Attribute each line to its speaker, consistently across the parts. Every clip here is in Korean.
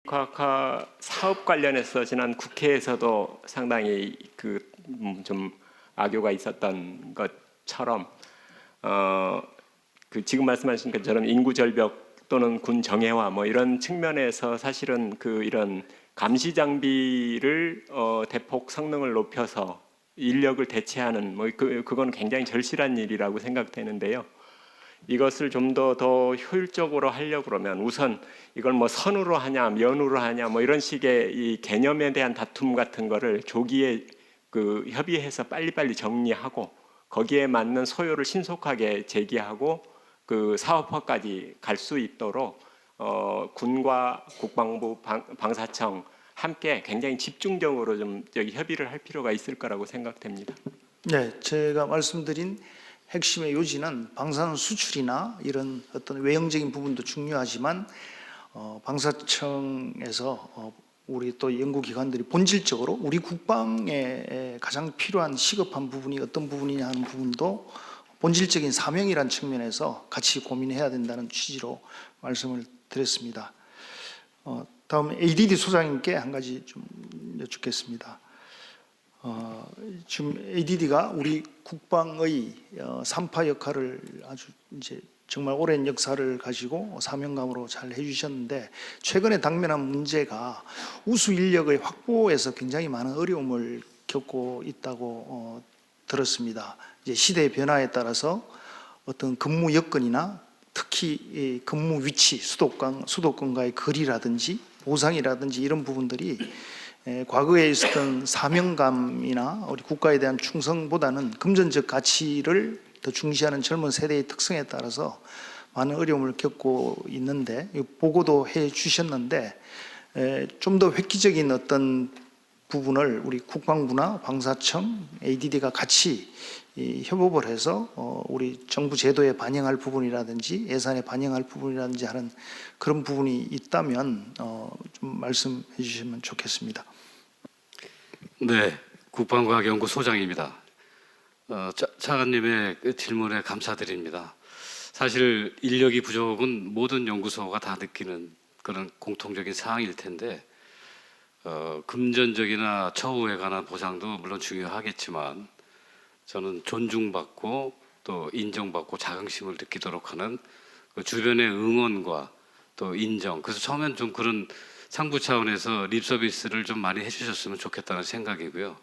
Speaker 1: 과학화 사업 관련해서 지난 국회에서도 상당히 좀 악요가 있었던 것처럼 지금 말씀하신 것처럼 인구 절벽 또는 군 정예화 뭐 이런 측면에서 사실은 이런 감시 장비를 대폭 성능을 높여서 인력을 대체하는 그건 굉장히 절실한 일이라고 생각되는데요. 이것을 좀 더 효율적으로 하려고 그러면 우선 이걸 뭐 선으로 하냐 면으로 하냐 뭐 이런 식의 이 개념에 대한 다툼 같은 거를 조기에 협의해서 빨리빨리 정리하고 거기에 맞는 소요를 신속하게 제기하고 사업화까지 갈 수 있도록 군과 국방부, 방사청 함께 굉장히 집중적으로 좀 협의를 할 필요가 있을 거라고 생각됩니다.
Speaker 2: 네, 제가 말씀드린 핵심의 요지는 방사능 수출이나 이런 어떤 외형적인 부분도 중요하지만 방사청에서 우리 또 연구기관들이 본질적으로 우리 국방에 가장 필요한 시급한 부분이 어떤 부분이냐 하는 부분도 본질적인 사명이란 측면에서 같이 고민해야 된다는 취지로 말씀을 드렸습니다. 다음 ADD 소장님께 한 가지 좀 여쭙겠습니다. 지금 ADD가 우리 국방의 3파 역할을 아주 이제 정말 오랜 역사를 가지고 사명감으로 잘 해주셨는데 최근에 당면한 문제가 우수 인력의 확보에서 굉장히 많은 어려움을 겪고 있다고 들었습니다. 이제 시대의 변화에 따라서 어떤 근무 여건이나 특히 근무 위치, 수도권과의 거리라든지 보상이라든지 이런 부분들이 과거에 있었던 사명감이나 우리 국가에 대한 충성보다는 금전적 가치를 더 중시하는 젊은 세대의 특성에 따라서 많은 어려움을 겪고 있는데 보고도 해 주셨는데 좀 더 획기적인 어떤 부분을 우리 국방부나 방사청, ADD가 같이 협업을 해서 우리 정부 제도에 반영할 부분이라든지 예산에 반영할 부분이라든지 하는 그런 부분이 있다면 좀 말씀해 주시면 좋겠습니다.
Speaker 3: 네, 국방과학연구소장입니다. 차관님의 질문에 감사드립니다. 사실 인력이 부족은 모든 연구소가 다 느끼는 그런 공통적인 사항일 텐데 금전적이나 처우에 관한 보상도 물론 중요하겠지만 저는 존중받고 또 인정받고 자긍심을 느끼도록 하는 주변의 응원과 또 인정, 그래서 처음엔 좀 그런 상부 차원에서 립 서비스를 좀 많이 해주셨으면 좋겠다는 생각이고요.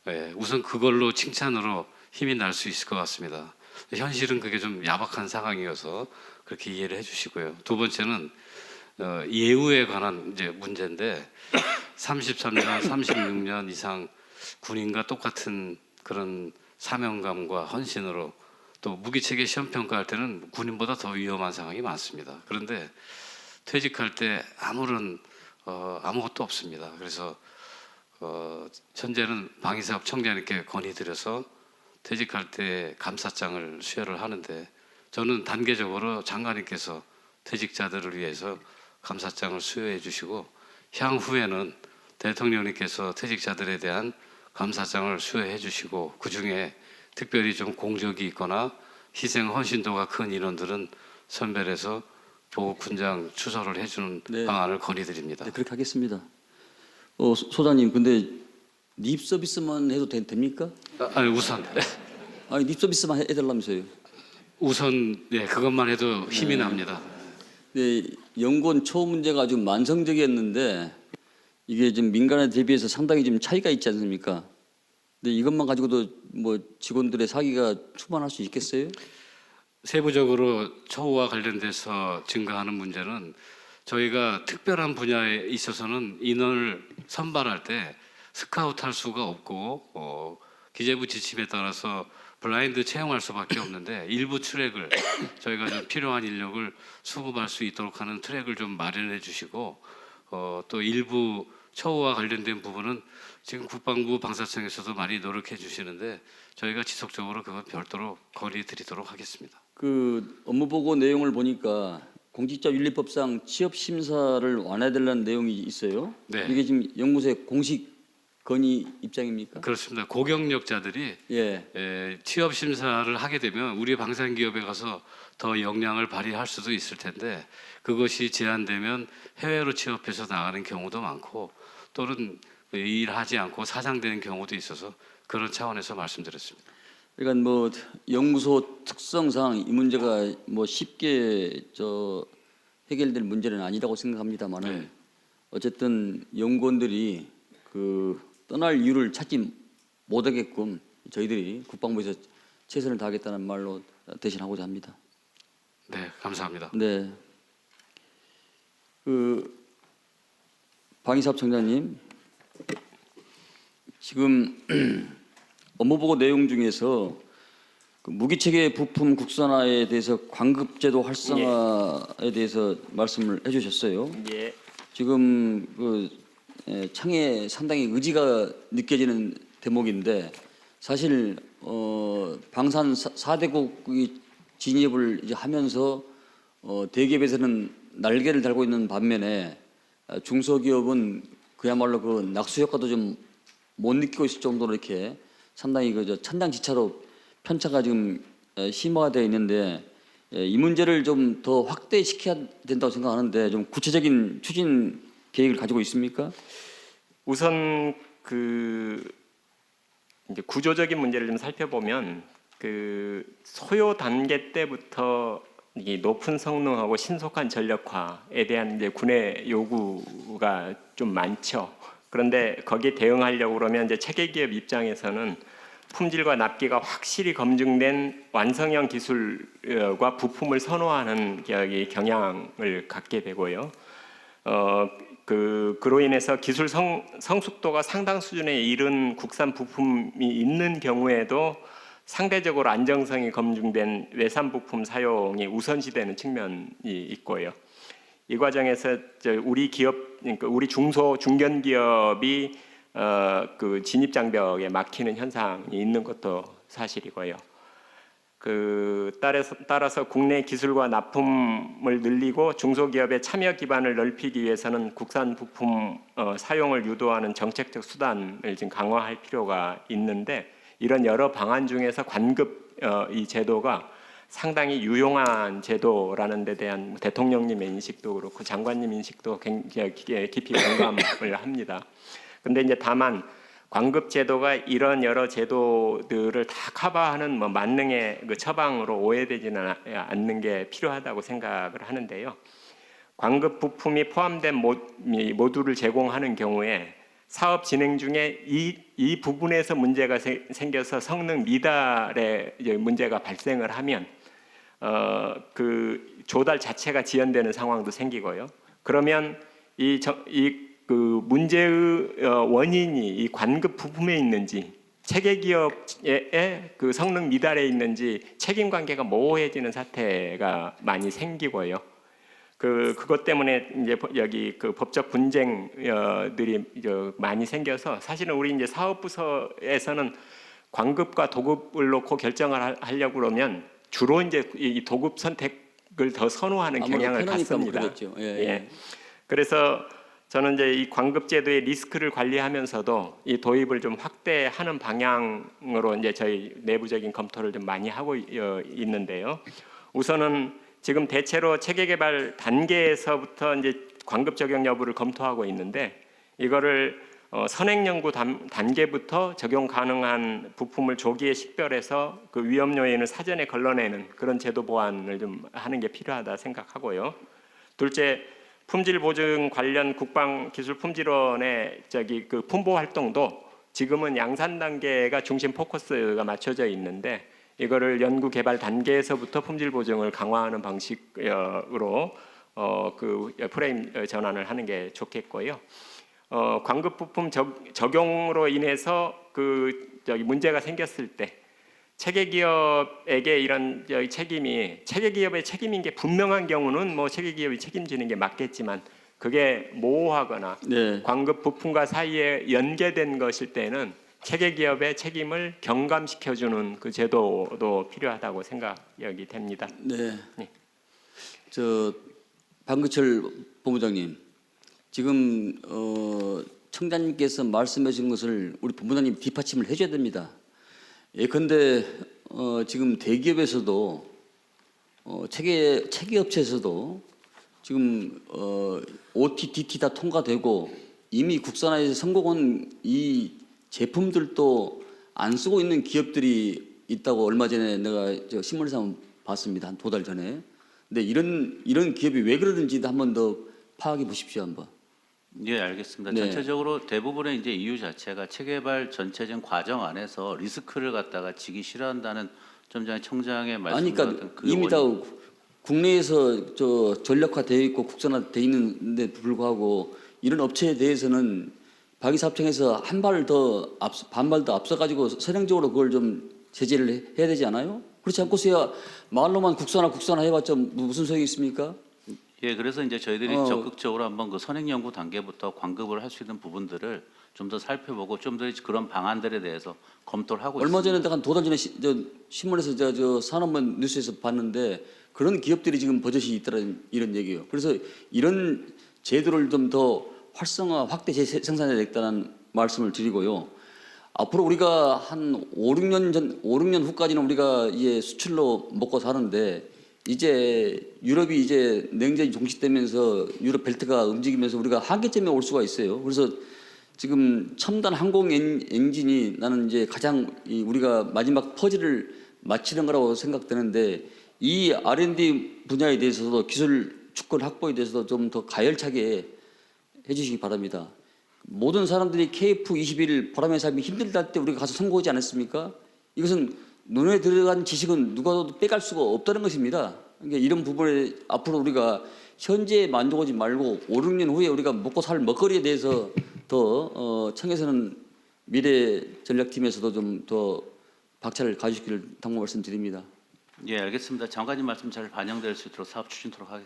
Speaker 3: 네, 우선 그걸로 칭찬으로 힘이 날 수 있을 것 같습니다. 현실은 그게 좀 야박한 상황이어서 그렇게 이해를 해주시고요. 두 번째는 예우에 관한 이제 문제인데 33년, 36년 이상 군인과 똑같은 그런 사명감과 헌신으로 또 무기체계 시험 평가할 때는 군인보다 더 위험한 상황이 많습니다. 그런데 퇴직할 때 아무것도 없습니다. 그래서 현재는 방위사업 청장님께 건의드려서 퇴직할 때 감사장을 수여를 하는데 저는 단계적으로 장관님께서 퇴직자들을 위해서 감사장을 수여해 주시고 향후에는 대통령님께서 퇴직자들에 대한 감사장을 수여해 주시고 그중에 특별히 좀 공적이 있거나 희생 헌신도가 큰 인원들은 선별해서 보급훈장 추서를 해주는
Speaker 4: 네.
Speaker 3: 방안을 건의드립니다.
Speaker 4: 네, 그렇게 하겠습니다. 소장님, 근데 립 서비스만 해도 됩니까?
Speaker 3: 아니 우선
Speaker 4: 아니 립 서비스만 해달라면서요.
Speaker 3: 우선 네, 그것만 해도 힘이 납니다.
Speaker 4: 네, 연구원 처우 문제가 아주 만성적이었는데 이게 지금 민간에 대비해서 상당히 좀 차이가 있지 않습니까? 근데 이것만 가지고도 뭐 직원들의 사기가 충분할 수 있겠어요?
Speaker 3: 세부적으로 처우와 관련돼서 증가하는 문제는 저희가 특별한 분야에 있어서는 인원을 선발할 때 스카우트할 수가 없고 기재부 지침에 따라서 블라인드 채용할 수밖에 없는데 일부 트랙을 저희가 좀 필요한 인력을 수급할 수 있도록 하는 트랙을 좀 마련해 주시고 또 일부 처우와 관련된 부분은 지금 국방부 방사청에서도 많이 노력해 주시는데 저희가 지속적으로 그건 별도로 건의 드리도록 하겠습니다.
Speaker 4: 그 업무보고 내용을 보니까 공직자윤리법상 취업 심사를 완화되려는 내용이 있어요.
Speaker 3: 네.
Speaker 4: 이게 지금 연구소에 공식 건의 입장입니까?
Speaker 3: 그렇습니다. 고경력자들이
Speaker 4: 예.
Speaker 3: 취업 심사를 하게 되면 우리 방산 기업에 가서 더 역량을 발휘할 수도 있을 텐데 그것이 제한되면 해외로 취업해서 나가는 경우도 많고 또는 일하지 않고 사장되는 경우도 있어서 그런 차원에서 말씀드렸습니다.
Speaker 4: 그러니까 뭐 연구소 특성상 이 문제가 뭐 쉽게 해결될 문제는 아니라고 생각합니다만은
Speaker 3: 네.
Speaker 4: 어쨌든 연구원들이 그 떠날 이유를 찾지 못하게끔 저희들이 국방부에서 최선을 다하겠다는 말로 대신하고자 합니다.
Speaker 3: 네, 감사합니다.
Speaker 4: 네. 그 방위사업 청장님, 지금 업무보고 내용 중에서 그 무기체계 부품 국산화에 대해서 관급제도 활성화에 대해서 말씀을 해주셨어요.
Speaker 1: 예.
Speaker 4: 지금 창에 상당히 의지가 느껴지는 대목인데 사실 방산 4대국이 진입을 이제 하면서 대기업에서는 날개를 달고 있는 반면에 중소기업은 그야말로 그 낙수 효과도 좀 못 느끼고 있을 정도로 이렇게 상당히 천장지차로 편차가 지금 심화되어 있는데 이 문제를 좀 더 확대시켜야 된다고 생각하는데 좀 구체적인 추진 계획을 가지고 있습니까?
Speaker 1: 우선 그 이제 구조적인 문제를 좀 살펴보면 그 소요 단계 때부터 이 높은 성능하고 신속한 전력화에 대한 이제 군의 요구가 좀 많죠. 그런데 거기에 대응하려고 그러면 이제 체계기업 입장에서는 품질과 납기가 확실히 검증된 완성형 기술과 부품을 선호하는 경향을 갖게 되고요. 그로 인해서 기술 성숙도가 상당 수준에 이른 국산 부품이 있는 경우에도 상대적으로 안정성이 검증된 외산 부품 사용이 우선시되는 측면이 있고요. 이 과정에서 우리 기업, 그러니까 우리 중소 중견 기업이 그 진입 장벽에 막히는 현상이 있는 것도 사실이고요. 따라서 국내 기술과 납품을 늘리고 중소기업의 참여 기반을 넓히기 위해서는 국산 부품 사용을 유도하는 정책적 수단을 지금 강화할 필요가 있는데 이런 여러 방안 중에서 관급 이 제도가 상당히 유용한 제도라는 데 대한 대통령님의 인식도 그렇고 장관님 인식도 굉장히 깊이 공감을 합니다. 근데 이제 다만 관급 제도가 이런 여러 제도들을 다 커버하는 만능의 그 처방으로 오해되지는 않는 게 필요하다고 생각을 하는데요. 관급 부품이 포함된 모듈을 제공하는 경우에 사업 진행 중에 이 부분에서 문제가 생겨서 성능 미달의 문제가 발생을 하면 그 조달 자체가 지연되는 상황도 생기고요. 그러면 그 문제의 원인이 이 관급 부품에 있는지 체계 기업의 그 성능 미달에 있는지 책임 관계가 모호해지는 사태가 많이 생기고요. 그것 때문에 이제 여기 그 법적 분쟁들이 많이 생겨서 사실은 우리 이제 사업부서에서는 관급과 도급을 놓고 결정을 하려고 그러면 주로 이제 이 도급 선택을 더 선호하는 경향을 갖습니다. 예. 그래서 저는 이제 이 관급 제도의 리스크를 관리하면서도 이 도입을 좀 확대하는 방향으로 이제 저희 내부적인 검토를 좀 많이 하고 있는데요. 우선은 지금 대체로 체계 개발 단계에서부터 이제 관급 적용 여부를 검토하고 있는데 이거를 선행 연구 단계부터 적용 가능한 부품을 조기에 식별해서 그 위험 요인을 사전에 걸러내는 그런 제도 보완을 좀 하는 게 필요하다 생각하고요. 둘째, 품질 보증 관련 국방기술품질원의 그 품보 활동도 지금은 양산 단계가 중심 포커스가 맞춰져 있는데 이거를 연구 개발 단계에서부터 품질 보증을 강화하는 방식으로 그 프레임 전환을 하는 게 좋겠고요. 관급 부품 적용으로 인해서 문제가 생겼을 때 체계 기업에게 이런 책임이 체계 기업의 책임인 게 분명한 경우는 뭐 체계 기업이 책임지는 게 맞겠지만 그게 모호하거나
Speaker 4: 네.
Speaker 1: 관급 부품과 사이에 연계된 것일 때는 체계 기업의 책임을 경감시켜주는 그 제도도 필요하다고 생각이 됩니다.
Speaker 4: 네.
Speaker 1: 네.
Speaker 4: 방규철 본부장님, 지금 청장님께서 말씀해 주신 것을 우리 본부장님 뒷받침을 해줘야 됩니다. 예컨대 지금 대기업에서도 체계 업체에서도 지금 OT, DT 다 통과되고 이미 국산화해서 성공한 이 제품들도 안 쓰고 있는 기업들이 있다고 얼마 전에 내가 저 신문에서 한번 봤습니다. 한 2달 전에. 근데 이런 기업이 왜 그러는지 한번 더 파악해 보십시오 한번.
Speaker 5: 예, 알겠습니다.
Speaker 4: 네.
Speaker 5: 전체적으로 대부분의 이제 이유 자체가 체개발 전체적인 과정 안에서 리스크를 갖다가 지기 싫어한다는 좀 전에 청장의
Speaker 4: 아니
Speaker 5: 말씀과
Speaker 4: 그러니까
Speaker 5: 같은 그
Speaker 4: 이미 다
Speaker 5: 원인.
Speaker 4: 국내에서 저 전력화되어 있고 국산화되어 있는데 불구하고 이런 업체에 대해서는 박이사업청에서 반발 더 앞서가지고 선행적으로 그걸 좀 제재를 해야 되지 않아요? 그렇지 않고서야 말로만 국산화 해봤자 무슨 소용이 있습니까?
Speaker 5: 예, 그래서 이제 저희들이 적극적으로 한번 그 선행 연구 단계부터 관급을 할 수 있는 부분들을 좀 더 살펴보고 좀 더 그런 방안들에 대해서 검토를 하고
Speaker 4: 얼마
Speaker 5: 있습니다.
Speaker 4: 전에 한 2달 전에 신문에서 저 산업문 뉴스에서 봤는데 그런 기업들이 지금 버젓이 있다는 이런 얘기예요. 그래서 이런 제도를 좀 더 활성화, 확대 생산해야 되겠다는 말씀을 드리고요. 앞으로 우리가 한 5, 6년 후까지는 우리가 이제 수출로 먹고 사는데 이제 유럽이 이제 냉전이 종식되면서 유럽 벨트가 움직이면서 우리가 한계점에 올 수가 있어요. 그래서 지금 첨단 항공 엔진이 나는 이제 가장 우리가 마지막 퍼즐을 맞추는 거라고 생각되는데 이 R&D 분야에 대해서도 기술 주권 확보에 대해서도 좀 더 가열차게 해주시기 바랍니다. 모든 사람들이 KF21 보람의 삶이 힘들다 할 때 우리가 가서 선고하지 않았습니까? 이것은 눈에 들어간 지식은 누가도 빼갈 수가 없다는 것입니다. 그러니까 이런 부분에 앞으로 우리가 현재에 만족하지 말고 5, 6년 후에 우리가 먹고 살 먹거리에 대해서 더 청에서는 미래 전략팀에서도 좀 더 박차를 가주시기를 당부 말씀드립니다.
Speaker 5: 예, 알겠습니다. 장관님 말씀 잘 반영될 수 있도록 사업 추진토록 하겠습니다.